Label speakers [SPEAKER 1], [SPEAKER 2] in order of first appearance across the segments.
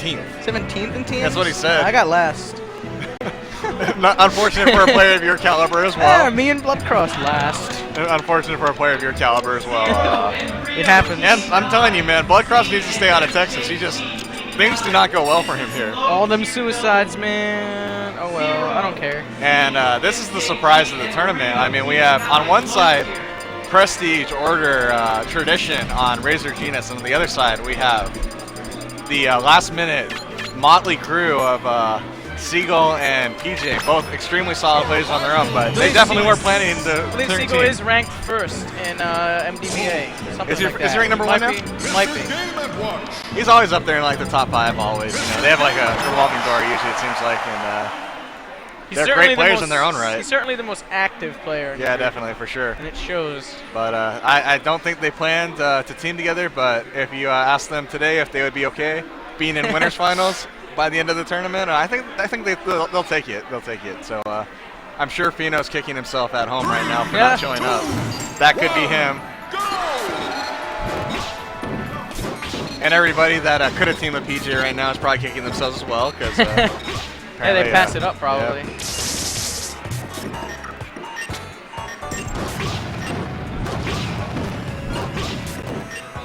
[SPEAKER 1] 17th.
[SPEAKER 2] 17th in teams?
[SPEAKER 1] That's what he said.
[SPEAKER 2] I got last.
[SPEAKER 1] Not unfortunate for a player of your caliber as well.
[SPEAKER 2] Yeah, me and Bloodcross last.
[SPEAKER 1] Unfortunate for a player of your caliber as well.
[SPEAKER 2] It happens.
[SPEAKER 1] And I'm telling you, man, Bloodcross needs to stay out of Texas. Things do not go well for him here.
[SPEAKER 2] All them suicides, man. Oh well, I don't care.
[SPEAKER 1] And this is the surprise of the tournament. I mean, we have on one side Prestige, Order, Tradition on Razer Gnes, and on the other side we have the last-minute motley crew of Seagull and PJ, both extremely solid players on their own, but they definitely were planning to.
[SPEAKER 2] I believe Seagull is ranked first in MDBA.
[SPEAKER 1] Is he ranked number one now?
[SPEAKER 2] Might be.
[SPEAKER 1] He's always up there in like the top 5 always. You know, they have like a revolving door usually, it seems like, and they're great players in their own right.
[SPEAKER 2] He's certainly the most active player.
[SPEAKER 1] Yeah, definitely, for sure.
[SPEAKER 2] And it shows.
[SPEAKER 1] But I don't think they planned to team together, but if you ask them today if they would be okay being in winners finals by the end of the tournament, I think they'll take it. They'll take it. So I'm sure Fino's kicking himself at home right now for not showing up. That could be him. And everybody that could have teamed with PJ right now is probably kicking themselves as well, because
[SPEAKER 2] yeah, they pass it up probably.
[SPEAKER 1] Yeah.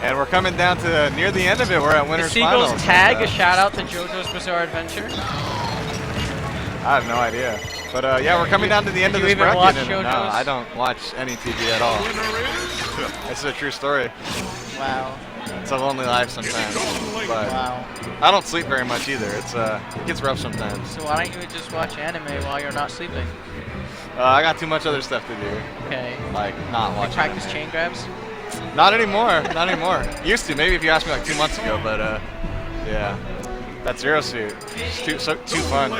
[SPEAKER 1] And we're coming down to near the end of it. We're at winners finals.
[SPEAKER 2] Seagull's tag, a shout out to JoJo's Bizarre Adventure.
[SPEAKER 1] I have no idea. But yeah, we're coming down to the end of this bracket. No, I don't watch any TV at all. This is a true story.
[SPEAKER 2] Wow.
[SPEAKER 1] It's a lonely life sometimes. But
[SPEAKER 2] wow.
[SPEAKER 1] I don't sleep very much either. It gets rough sometimes.
[SPEAKER 2] So why don't you just watch anime while you're not sleeping?
[SPEAKER 1] I got too much other stuff to do.
[SPEAKER 2] Okay.
[SPEAKER 1] Like not watching.
[SPEAKER 2] Practice chain grabs?
[SPEAKER 1] Not anymore. Not anymore. Used to, maybe if you asked me like 2 months ago, but yeah. That Zero Suit. It's too fun.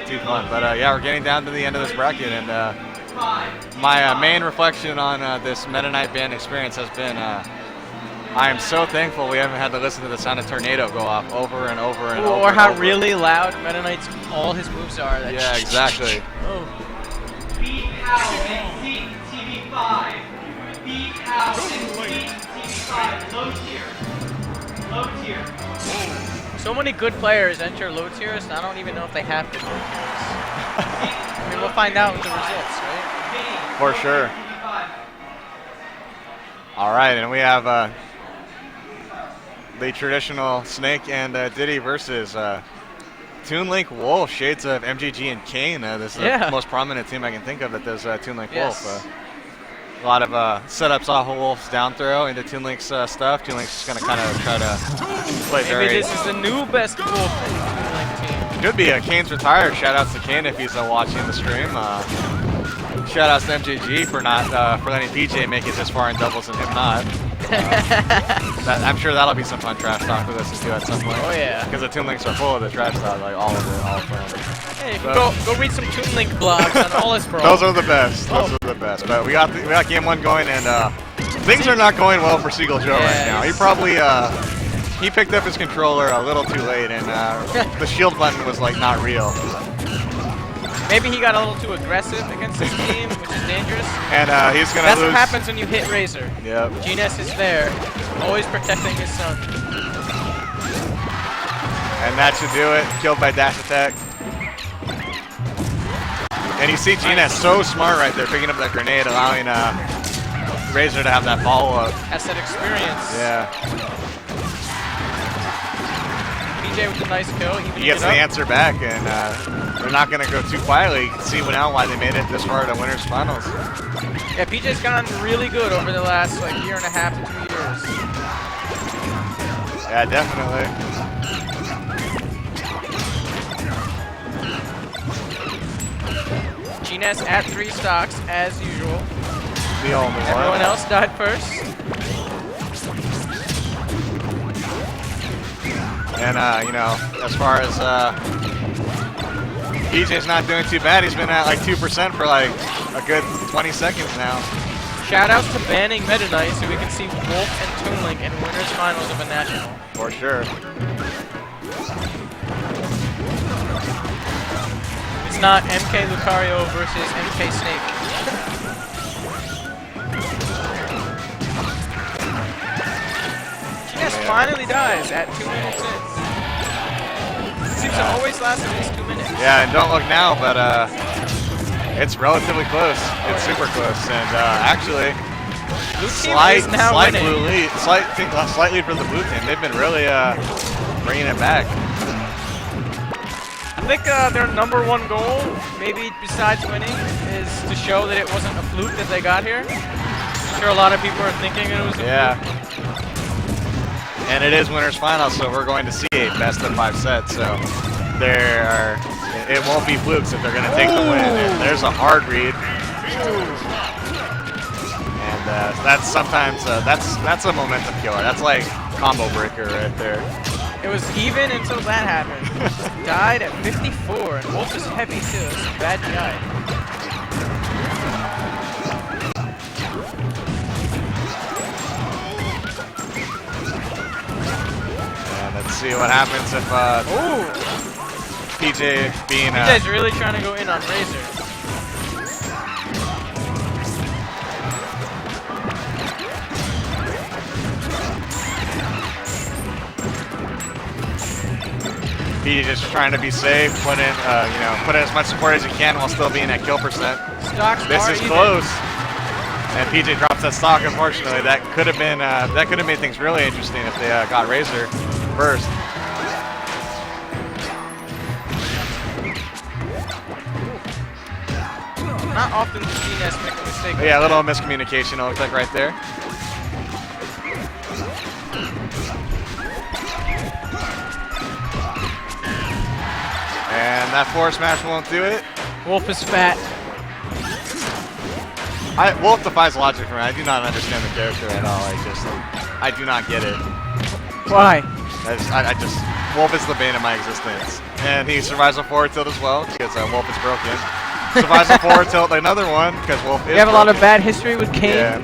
[SPEAKER 1] Too fun. But yeah, we're getting down to the end of this bracket, and my main reflection on this Meta Knight band experience has been I am so thankful we haven't had to listen to the sound of Tornado go off over and over and over.
[SPEAKER 2] Or how really loud Meta Knight's all his moves are. That
[SPEAKER 1] yeah, exactly.
[SPEAKER 2] Oh.
[SPEAKER 3] Beat House and Seat TV5. Beat House and Seat TV5. Low tier. Low tier.
[SPEAKER 2] So many good players enter low tiers, and I don't even know if they have good low tiers. I mean, we'll find out with the results, right?
[SPEAKER 1] For sure. All right, and we have the traditional Snake and Diddy versus Toon Link Wolf, shades of MGG and Kane. This is the most prominent team I can think of that does Toon Link Wolf. A lot of setups off of Wolf's down throw into Toon Link's stuff. Toon Link's just going to kind of try to play very...
[SPEAKER 2] Maybe this is the new best Wolf Toon Link team.
[SPEAKER 1] Could be. Kane's retired. Shoutouts to Kane if he's watching the stream. Shoutouts to MGG for not for letting PJ make it this far in doubles and him not. I'm sure that'll be some fun trash talk with us to do at some point.
[SPEAKER 2] Oh yeah.
[SPEAKER 1] Because the Toon Links are full of the trash talk, like all of it, all of them.
[SPEAKER 2] Hey, go read some Toon Link blogs on all his bro.
[SPEAKER 1] Those are the best. Those are the best. But we got game 1 going, and things are not going well for Seagull Joe right now. He probably he picked up his controller a little too late, and the shield button was like not real.
[SPEAKER 2] Maybe he got a little too aggressive against his team, which is dangerous.
[SPEAKER 1] And he's going to lose.
[SPEAKER 2] That's what happens when you hit Razer.
[SPEAKER 1] Yep.
[SPEAKER 2] Gnes is there, always protecting his son.
[SPEAKER 1] And that should do it. Killed by dash attack. And you see Gnes so smart right there, picking up that grenade, allowing Razer to have that follow-up.
[SPEAKER 2] Has that experience.
[SPEAKER 1] Yeah.
[SPEAKER 2] PJ with a nice kill.
[SPEAKER 1] He gets the answer back, and they're not going to go too quietly. You can see now why they made it this far to winners finals.
[SPEAKER 2] Yeah, PJ's gotten really good over the last like year and a half to 2 years.
[SPEAKER 1] Yeah, definitely.
[SPEAKER 2] Gnes at 3 stocks as usual.
[SPEAKER 1] The only one.
[SPEAKER 2] Everyone else died first.
[SPEAKER 1] And you know, as far as PJ's not doing too bad. He's been at like 2% for like a good 20 seconds now.
[SPEAKER 2] Shoutouts to banning Meta Knight so we can see Wolf and Toon Link in winners finals of a national.
[SPEAKER 1] For sure.
[SPEAKER 2] It's not MK Lucario versus MK Snake. Gnes finally dies at 2 minutes in. games always last at least 2 minutes.
[SPEAKER 1] Yeah, and don't look now, but it's relatively close. It's super close, and actually,
[SPEAKER 2] Blue team
[SPEAKER 1] slight
[SPEAKER 2] is now winning.
[SPEAKER 1] blue lead, slight lead for the blue team. They've been really bringing it back.
[SPEAKER 2] I think their #1 goal, maybe besides winning, is to show that it wasn't a fluke that they got here. I'm sure a lot of people are thinking it was a fluke.
[SPEAKER 1] And it is winners final, so we're going to see a best of 5 sets. So it won't be flukes if they're going to take the win. And there's a hard read. And that's sometimes that's a momentum killer. That's like combo breaker right there.
[SPEAKER 2] It was even until that happened. Died at 54, and Wolf is heavy too. It's a bad guy.
[SPEAKER 1] Let's see what happens if PJ being
[SPEAKER 2] PJ's really trying to go in on Razer.
[SPEAKER 1] PJ just trying to be safe, put in put in as much support as you can while still being at kill percent. This is close. And PJ drops that stock. Unfortunately, that could have made things really interesting if they got Razer first.
[SPEAKER 2] Not often does Gnes make a mistake.
[SPEAKER 1] Yeah, a little miscommunication, it looked like right there. And that forward smash won't do it.
[SPEAKER 2] Wolf is fat.
[SPEAKER 1] Wolf defies logic for me. I do not understand the character at all. I do not get it.
[SPEAKER 2] Why?
[SPEAKER 1] Wolf is the bane of my existence. And he survives a forward tilt as well, because Wolf is broken. Survives a forward tilt, another one, because Wolf is
[SPEAKER 2] You have
[SPEAKER 1] broken.
[SPEAKER 2] a lot of bad history with Kane?
[SPEAKER 1] Yeah,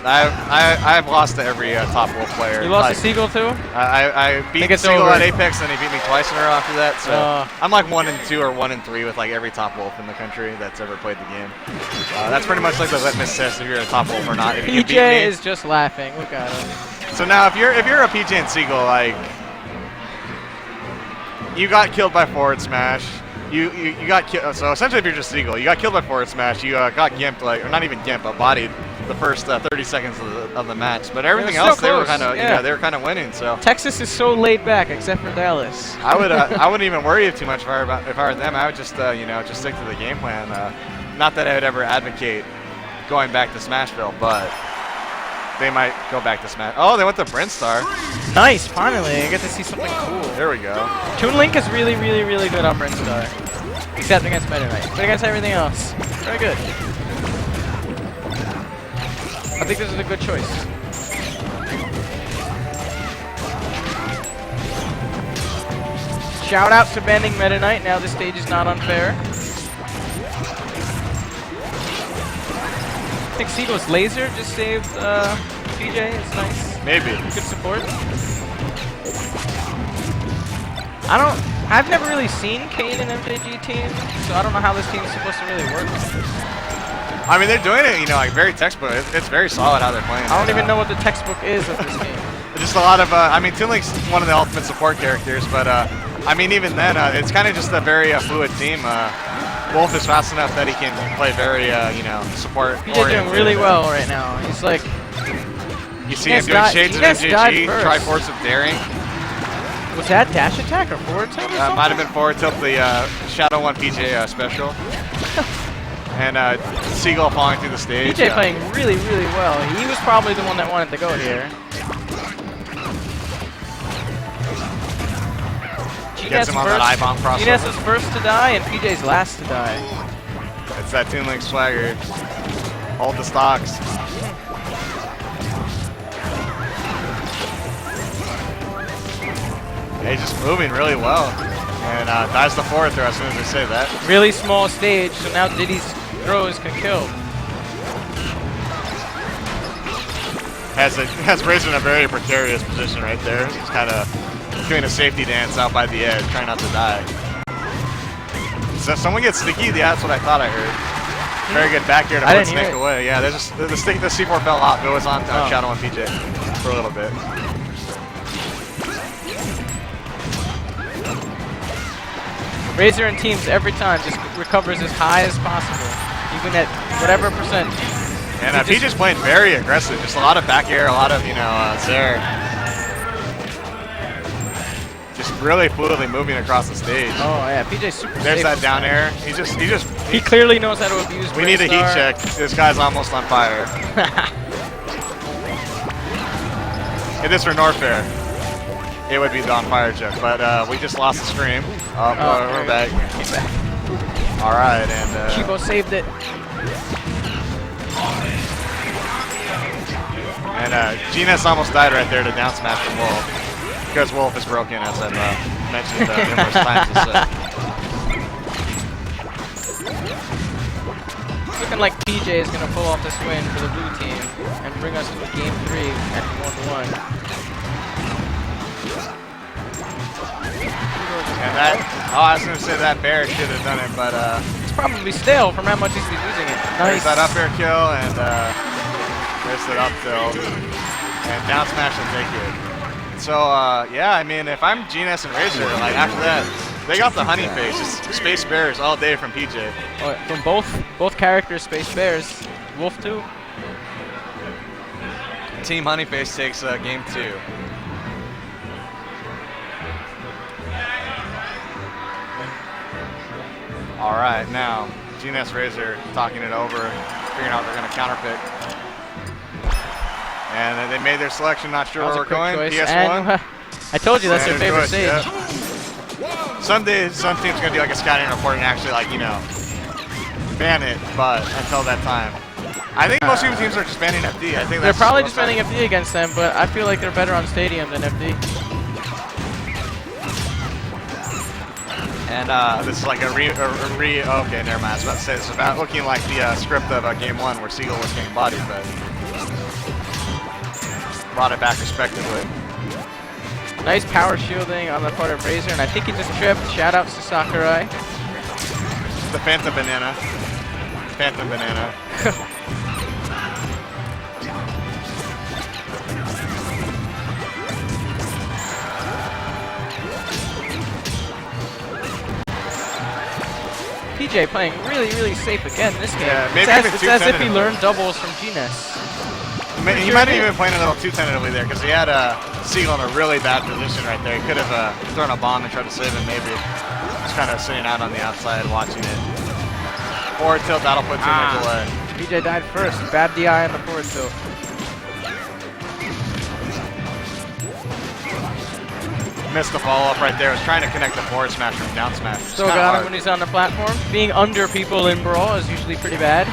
[SPEAKER 1] I've lost to every top Wolf player.
[SPEAKER 2] You lost to Seagull too?
[SPEAKER 1] I beat Seagull at Apex, and he beat me twice in a row after that, so I'm like 1-2 or 1-3 with like every top Wolf in the country that's ever played the game. That's pretty much like the litmus test if you're a top Wolf or not. If you beat me,
[SPEAKER 2] is just laughing. Look at him.
[SPEAKER 1] So now if you're a PJ and Seagull, like, you got killed by forward smash. You got killed. So essentially, if you're just Seagull, you got killed by forward smash. You got gimped, or not even gimped, but bodied the first 30 seconds of the match. But everything else, they were kind of winning. So
[SPEAKER 2] Texas is so laid back, except for Dallas.
[SPEAKER 1] I wouldn't even worry too much if I were them. I would just just stick to the game plan. Not that I would ever advocate going back to Smashville, but they might go back to Smash. Oh, they went to Brinstar.
[SPEAKER 2] Nice, finally. I get to see something cool.
[SPEAKER 1] There we go.
[SPEAKER 2] Toon Link is really, really, really good on Brinstar. Except against Meta Knight. But against everything else, very good. I think this is a good choice. Shout out to banning Meta Knight. Now this stage is not unfair. I think Seagull's laser just saved PJ. It's nice.
[SPEAKER 1] Maybe.
[SPEAKER 2] Good support. I've never really seen Kane and MJG team, so I don't know how this team is supposed to really work.
[SPEAKER 1] I mean, they're doing it, like very textbook. It's very solid how they're playing.
[SPEAKER 2] I don't even know what the textbook is of this game.
[SPEAKER 1] Just a lot of, I mean, Toon Link's one of the ultimate support characters, but I mean, even then, it's kind of just a very fluid team. Wolf is fast enough that he can play very, support.
[SPEAKER 2] He's doing really well right now. He's like,
[SPEAKER 1] you see him doing shades of MJG, Triforce of Daring.
[SPEAKER 2] Was that dash attack or forward tilt?
[SPEAKER 1] Might have been forward tilt, the Shadow1PJ special. And Seagull falling through the stage.
[SPEAKER 2] PJ playing really, really well. He was probably the one that wanted to go here.
[SPEAKER 1] Gets him on that I-bomb crossover.
[SPEAKER 2] Gnes is first to die and PJ's last to die.
[SPEAKER 1] It's that Toon Link swagger. Hold the stocks. Yeah, he's just moving really well. And dives the forward throw as soon as they say that.
[SPEAKER 2] Really small stage, so now Diddy's throws can kill.
[SPEAKER 1] Has Razer in a very precarious position right there. He's kind of doing a safety dance out by the edge, trying not to die. So if someone gets sticky, yeah, that's what I thought I heard. Very good back here to put Snake away. Yeah, there's just, the C4 fell off. It was on Shadow1PJ for a little bit.
[SPEAKER 2] Razer and teams every time just recovers as high as possible, even at whatever percent.
[SPEAKER 1] And PJ's playing very aggressive. Just a lot of back air, a lot of, you know, Zare. Just really fluidly moving across the stage.
[SPEAKER 2] Oh yeah, PJ's super
[SPEAKER 1] There's
[SPEAKER 2] safe
[SPEAKER 1] that
[SPEAKER 2] this
[SPEAKER 1] down
[SPEAKER 2] time.
[SPEAKER 1] air.
[SPEAKER 2] He clearly knows how to abuse.
[SPEAKER 1] We need a heat check. This guy's almost on fire. If this were Norfair, it would be the on fire check. But we just lost the stream. We're back. All right, and
[SPEAKER 2] WHOBO saved it.
[SPEAKER 1] And Gnes almost died right there to down smash from Wolf. Because Wolf is broken, as I've mentioned numerous times.
[SPEAKER 2] It's looking like PJ is going to pull off this win for the blue team and bring us to game 3 at 1-1.
[SPEAKER 1] And that, I was going to say that bear should have done it, but
[SPEAKER 2] it's probably stale from how much he's been using it.
[SPEAKER 1] there's
[SPEAKER 2] Nice.
[SPEAKER 1] that up air kill, and there's that up tilt, and down smash and take it. So, yeah, I mean, if I'm Gnes and Razer, like, after that, they got the honey face, just space bears all day from PJ.
[SPEAKER 2] Oh, from both characters, Space Bears. Wolf too.
[SPEAKER 1] Team Honeyface takes game 2. All right, now, Gnes Razer talking it over, figuring out they're going to counterpick. And they made their selection, not sure where we're going.
[SPEAKER 2] Choice.
[SPEAKER 1] PS1.
[SPEAKER 2] And, I told you that's their favorite stage.
[SPEAKER 1] Yeah. Some days, some teams going to do like a scouting report and actually, like, you know, ban it, but until that time. I think most people teams are just banning FD. I think
[SPEAKER 2] They're
[SPEAKER 1] that's
[SPEAKER 2] probably just banning FD against them, but I feel like they're better on Stadium than FD.
[SPEAKER 1] And this is like okay, never mind. I was about to say, it's about looking like the script of Game 1 where Seagull was getting bodied, but brought it back respectively.
[SPEAKER 2] Nice power shielding on the part of Razer, and I think he just tripped. Shoutouts to Sakurai.
[SPEAKER 1] The Phantom Banana. Phantom Banana.
[SPEAKER 2] PJ playing really, really safe again this game.
[SPEAKER 1] Yeah, maybe
[SPEAKER 2] it's as if he learned doubles from Gnes.
[SPEAKER 1] He might have even played a little too tentatively there because he had Seagull in a really bad position right there. He could have thrown a bomb and tried to save him, maybe. Just kind of sitting out on the outside watching it. Forward tilt, that'll put too much away.
[SPEAKER 2] PJ died first. Bad DI on the forward tilt.
[SPEAKER 1] Missed the follow-up right there. Was trying to connect the forward smash from down smash.
[SPEAKER 2] Still got him when he's on the platform. Being under people in Brawl is usually pretty bad.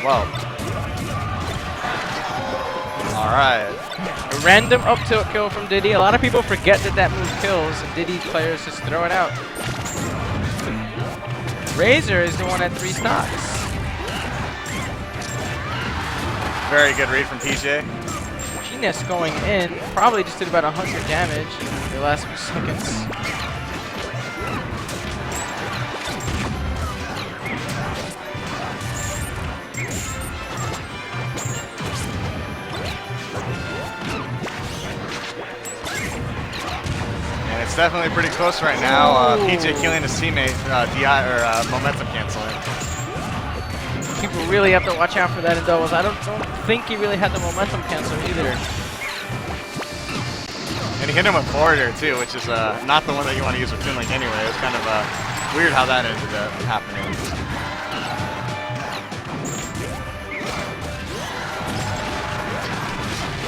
[SPEAKER 1] Whoa. All right.
[SPEAKER 2] A random up tilt kill from Diddy. A lot of people forget that move kills, and Diddy players just throw it out. Razer is the one at 3 stocks.
[SPEAKER 1] Very good read from PJ.
[SPEAKER 2] Gnes going in. Probably just did about 100 damage in the last few seconds.
[SPEAKER 1] It's definitely pretty close right now. PJ killing his teammate, momentum canceling.
[SPEAKER 2] People really have to watch out for that in doubles. I don't think he really had the momentum cancel either.
[SPEAKER 1] And he hit him with forwarder too, which is not the one that you want to use with Toon Link anyway. It was kind of weird how that ended up happening.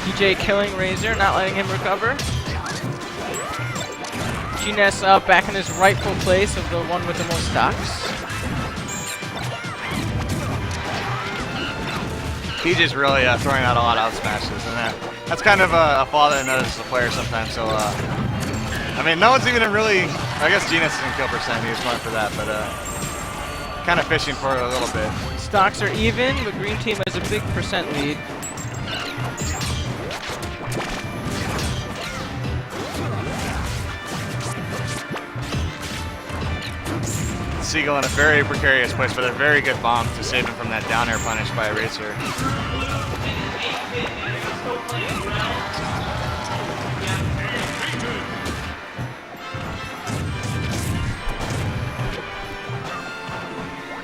[SPEAKER 2] PJ killing Razer, not letting him recover. Gnes back in his rightful place of the one with the most stocks.
[SPEAKER 1] PJ's really throwing out a lot of out smashes, and that's kind of a flaw that I notice as a player sometimes. So, I mean, no one's even really. I guess Gnes is in kill percent. He was going for that, but kind of fishing for it a little bit.
[SPEAKER 2] Stocks are even. The green team has a big percent lead.
[SPEAKER 1] Seagull in a very precarious place, but a very good bomb to save him from that down air punish by Razer.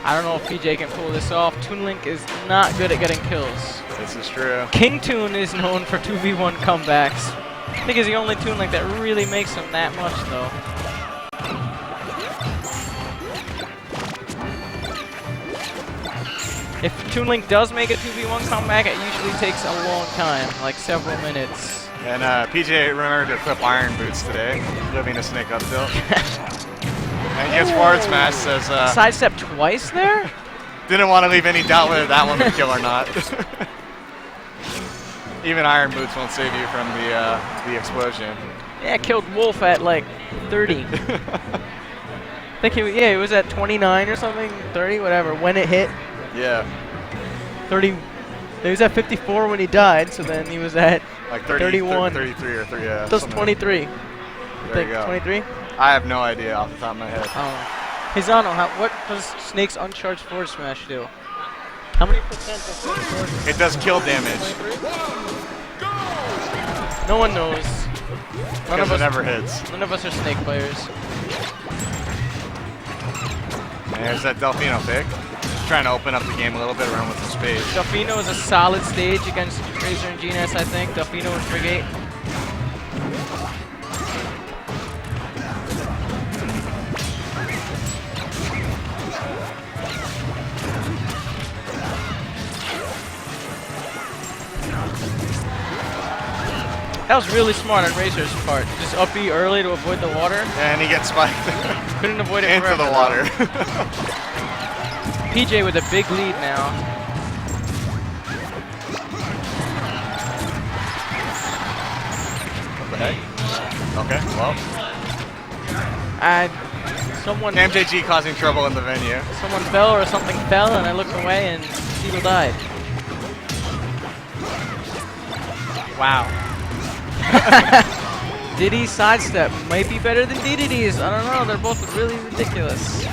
[SPEAKER 2] I don't know if PJ can pull this off. Toon Link is not good at getting kills.
[SPEAKER 1] This is true.
[SPEAKER 2] King Toon is known for 2v1 comebacks. I think he's the only Toon Link that really makes him that much, though. If Toon Link does make a 2v1 comeback, it usually takes a long time, like several minutes.
[SPEAKER 1] And PJ remembered to equip Iron Boots today, living a snake up tilt. And he gets forward smash, says...
[SPEAKER 2] Sidestep twice there?
[SPEAKER 1] Didn't want to leave any doubt whether that one would kill or not. Even Iron Boots won't save you from the explosion.
[SPEAKER 2] Yeah, killed Wolf at like 30. I think he was at 29 or something, 30, whatever, when it hit.
[SPEAKER 1] Yeah.
[SPEAKER 2] 30. He was at 54 when he died, so then he was at
[SPEAKER 1] like 30,
[SPEAKER 2] 31.
[SPEAKER 1] 33 or 30, yeah.
[SPEAKER 2] That's 23.
[SPEAKER 1] There
[SPEAKER 2] I think
[SPEAKER 1] you go.
[SPEAKER 2] 23?
[SPEAKER 1] I have no idea off the top of my head.
[SPEAKER 2] Hizano, what does Snake's uncharged forward smash do? How many percent does it forward smash?
[SPEAKER 1] It does kill damage.
[SPEAKER 2] No one knows.
[SPEAKER 1] Because it never hits.
[SPEAKER 2] None of us are Snake players.
[SPEAKER 1] And there's that Delfino pick. Trying to open up the game a little bit, run with some space.
[SPEAKER 2] Delfino is a solid stage against Razer and Gnes, I think. Delfino and Frigate. That was really smart on Razer's part. Just up B early to avoid the water.
[SPEAKER 1] And he gets spiked.
[SPEAKER 2] Couldn't avoid it
[SPEAKER 1] into
[SPEAKER 2] forever,
[SPEAKER 1] the water.
[SPEAKER 2] PJ with a big lead now.
[SPEAKER 1] What the heck? Okay, well.
[SPEAKER 2] Someone
[SPEAKER 1] MJG causing trouble in the venue.
[SPEAKER 2] Someone fell or something fell, and I looked away, and Seagull died. Wow. Diddy's sidestep might be better than DDD's. I don't know. They're both really ridiculous.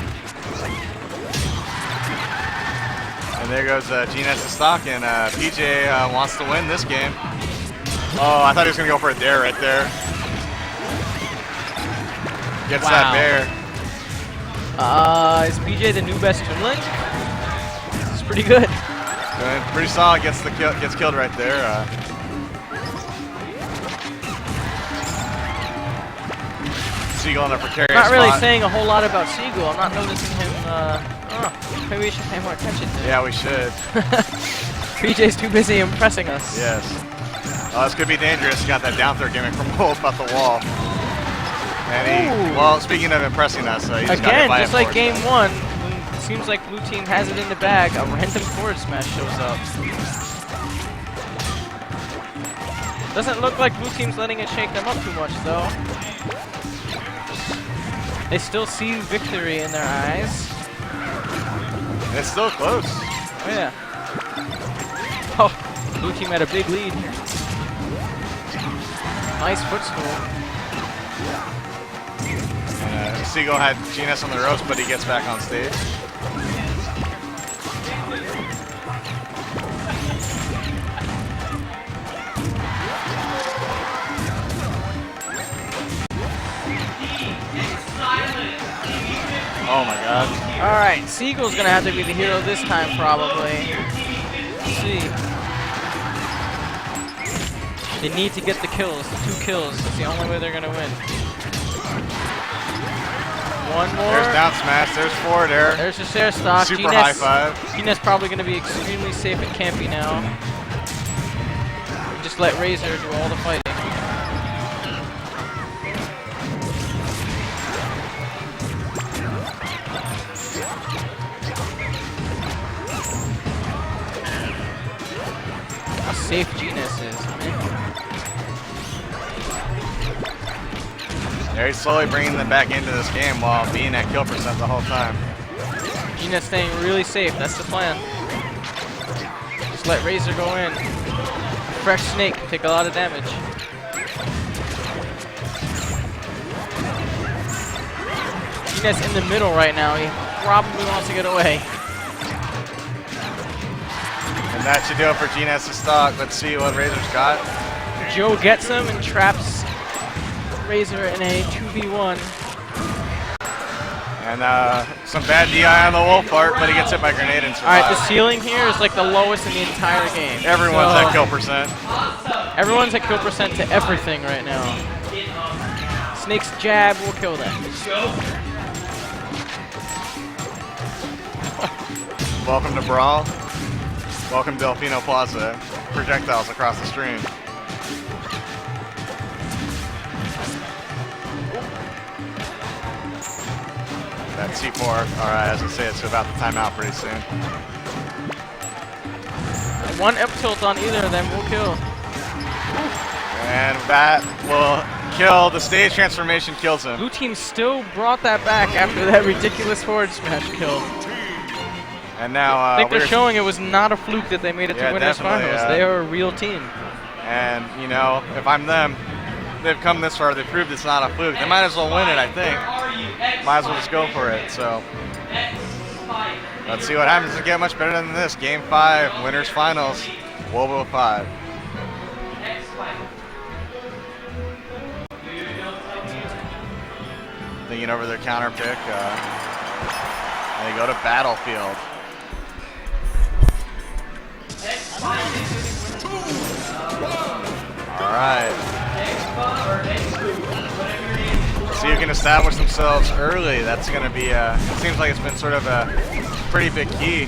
[SPEAKER 1] And there goes Gnes' stock, and PJ wants to win this game. Oh, I thought he was going to go for a dare right there. Gets that bear.
[SPEAKER 2] Is PJ the new best Toon Link? It's pretty good.
[SPEAKER 1] Pretty solid. Gets killed right there. Seagull in a precarious
[SPEAKER 2] Not really
[SPEAKER 1] spot.
[SPEAKER 2] saying a whole lot about Seagull. I'm not noticing him. Maybe we should pay more attention to him.
[SPEAKER 1] Yeah, we should.
[SPEAKER 2] PJ's too busy impressing us.
[SPEAKER 1] Yes. Oh, this could be dangerous. Got that down throw gimmick from Wolf at the wall. And he, well, speaking of impressing us, he just
[SPEAKER 2] again,
[SPEAKER 1] got
[SPEAKER 2] just like game one, it seems like blue team has it in the bag. A random forward smash shows up. Doesn't look like blue team's letting it shake them up too much, though. They still see victory in their eyes.
[SPEAKER 1] It's still close.
[SPEAKER 2] Oh, yeah. Oh, blue team had a big lead. Nice footstool.
[SPEAKER 1] Seagull had Gnes on the ropes, but he gets back on stage. Oh my god.
[SPEAKER 2] Alright, Seagull's gonna have to be the hero this time, probably. Let's see. They need to get the kills, the 2 kills. That's the only way they're gonna win. One more.
[SPEAKER 1] There's down smash, there's forward air.
[SPEAKER 2] There's the share stock.
[SPEAKER 1] Super high five.
[SPEAKER 2] Gnes probably gonna be extremely safe and campy now. Just let Razer do all the fighting. How safe Gnes is.
[SPEAKER 1] They're slowly bringing them back into this game while being at kill percent the whole time.
[SPEAKER 2] Gnes staying really safe. That's the plan. Just let Razer go in. Fresh snake take a lot of damage. Gnes in the middle right now. probably wants to get away.
[SPEAKER 1] And that should do it for Gnes' stock. Let's see what Razer's got.
[SPEAKER 2] Joe gets him and traps Razer in a 2v1.
[SPEAKER 1] And some bad DI on the wolf part, but he gets hit by grenade and survives.
[SPEAKER 2] Alright, the ceiling here is like the lowest in the entire game.
[SPEAKER 1] Everyone's
[SPEAKER 2] So,
[SPEAKER 1] at kill percent.
[SPEAKER 2] everyone's at kill percent to everything right now. Snake's jab will kill them.
[SPEAKER 1] Welcome to Brawl. Welcome to Delfino Plaza. Projectiles across the stream. That C4, alright, as I say, it's about to time out pretty soon.
[SPEAKER 2] One up tilt on either of them will kill.
[SPEAKER 1] And that will kill. The stage transformation kills him.
[SPEAKER 2] Blue team still brought that back after that ridiculous forward smash kill.
[SPEAKER 1] And now
[SPEAKER 2] I think they're showing it was not a fluke that they made it to winners finals. They are a real team.
[SPEAKER 1] And, you know, if I'm them, they've come this far, they've proved it's not a fluke. They might as well win it, I think. Might as well just go for it. So let's see what happens. Doesn't get much better than this. Game 5, winners finals, WHOBO 5. Thinking over their counter pick. And they go to Battlefield. All right. See who can establish themselves early. That's going to be, it seems like it's been sort of a pretty big key.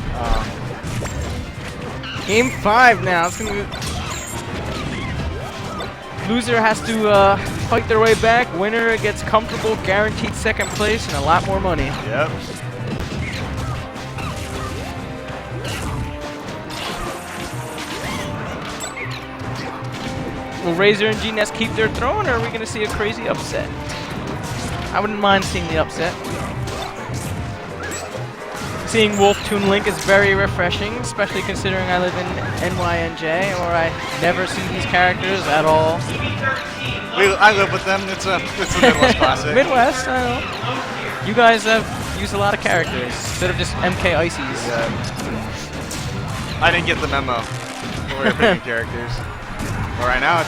[SPEAKER 2] Game 5 now. It's gonna be... Loser has to fight their way back. Winner gets comfortable, guaranteed second place, and a lot more money.
[SPEAKER 1] Yep.
[SPEAKER 2] Will Razer and Gnes keep their throne, or are we going to see a crazy upset? I wouldn't mind seeing the upset. Seeing Wolf Toon Link is very refreshing, especially considering I live in NYNJ, or I never see these characters at all.
[SPEAKER 1] I live with them. It's a Midwest classic.
[SPEAKER 2] Midwest, I know. You guys have used a lot of characters instead of just MK Ices.
[SPEAKER 1] Yeah. I didn't get the memo. We're picking characters. But right now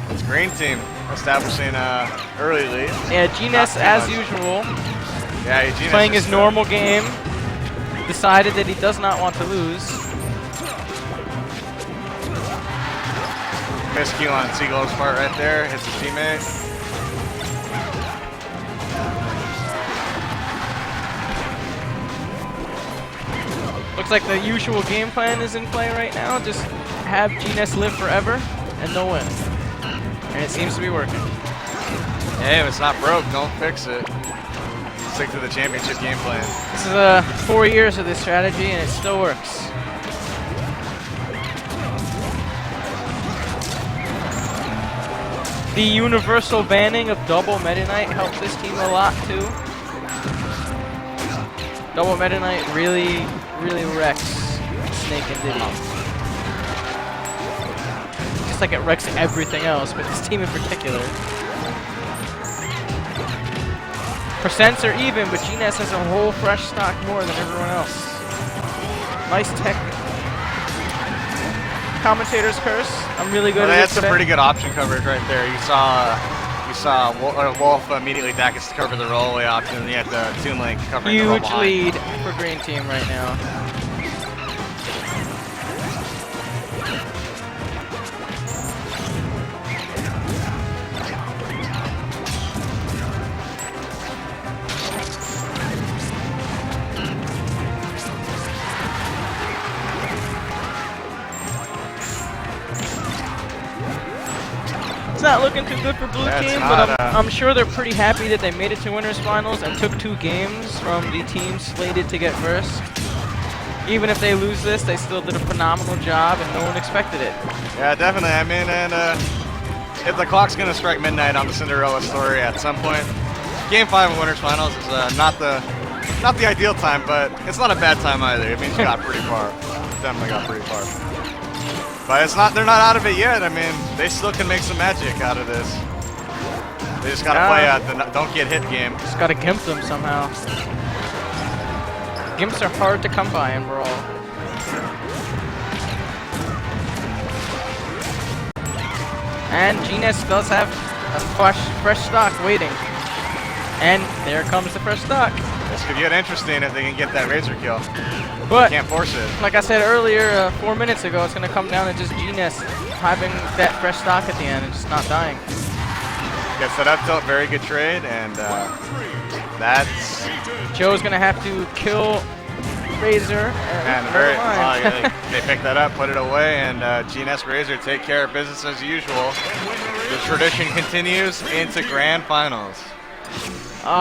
[SPEAKER 1] it's green team establishing early lead.
[SPEAKER 2] Yeah, Gnes as usual.
[SPEAKER 1] Yeah, Gnes
[SPEAKER 2] playing his normal game. Decided that he does not want to lose.
[SPEAKER 1] Miscue on Seagull's part right there. Hits his teammate.
[SPEAKER 2] Looks like the usual game plan is in play right now. Just have Gnes live forever, and they'll win. And it seems to be working.
[SPEAKER 1] Hey, if it's not broke, don't fix it. Stick to the championship game plan.
[SPEAKER 2] This is 4 years of this strategy, and it still works. The universal banning of double Meta Knight helped this team a lot too. Double Meta Knight really wrecks Snake and Diddy. Just like it wrecks everything else, but this team in particular. Percents are even, but Gnes has a whole fresh stock more than everyone else. Nice tech. Commentator's curse. I'm really good at it.
[SPEAKER 1] They had some pretty good option coverage right there. You saw Wolf immediately Dacus to cover the rollaway option, and you had the Toon Link covering the roll
[SPEAKER 2] huge lead for green team right now. It's not looking too good for blue team, but I'm sure they're pretty happy that they made it to winners finals and took 2 games from the team slated to get first. Even if they lose this, they still did a phenomenal job and no one expected it.
[SPEAKER 1] Yeah, definitely. I mean, and if the clock's gonna strike midnight on the Cinderella story at some point, Game 5 of winners finals is not the ideal time, but it's not a bad time either. It means you got pretty far. Definitely got pretty far. But it's not. They're not out of it yet. I mean, they still can make some magic out of this. They just gotta play the don't get hit game.
[SPEAKER 2] Just gotta gimp them somehow. Gimps are hard to come by in Brawl. And Gnes does have a fresh stock waiting. And there comes the fresh stock.
[SPEAKER 1] This could get interesting if they can get that Razer kill.
[SPEAKER 2] But
[SPEAKER 1] Can't force it.
[SPEAKER 2] like I said earlier, 4 minutes ago, it's going to come down to just Gnes having that fresh stock at the end and just not dying.
[SPEAKER 1] Gets that up tilt, very good trade, and that's...
[SPEAKER 2] Joe's going to have to kill Razer.
[SPEAKER 1] And they pick that up, put it away, and Gnes Razer take care of business as usual. The tradition continues into grand finals.